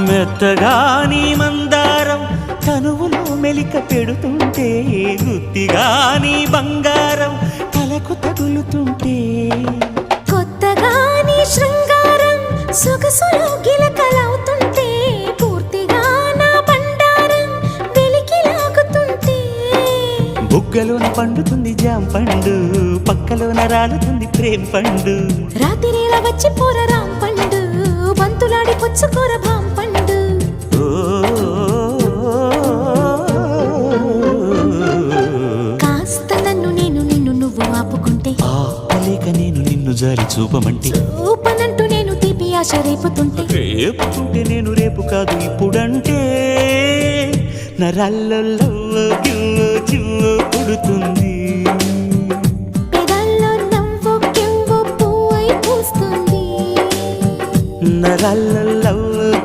మెత్తగా నీ మందారం తనువులో మెలిక పెడుతుంటే, గుత్తిగా నీ బంగారం తలకు తగులుతుంటే, కొత్తగా నీ శృంగారం సొగసులో గిలకలవుతుంటే, పూర్తిగా నా బండారం వెలికి లాగుతుంటే, బుగ్గలోన పండుతుంది జాం పండు, పక్కలోన రాలుతుంది ప్రేమ పండు. రాత్రిలా వచ్చి పోర రాం పండు, బంతులాడి పుచ్చుకోర భాం పండు. కాస్త నన్ను నేను నిన్ను నువ్వు ఆపుకుంటే, ఆపలేక నేను నిన్ను జారి చూపమంటే, చూపనంటూ నేను తీపి ఆశ రేపుతుంటే, రేపుతుంటే నేను రేపు కాదు ఇప్పుడంటే, నరాల్లో గిల్లో చిల్లో పుడుతుంది, పెదాల్లో నవ్వు కెవ్వు పువ్వై పూస్తుంది. నరాల్లో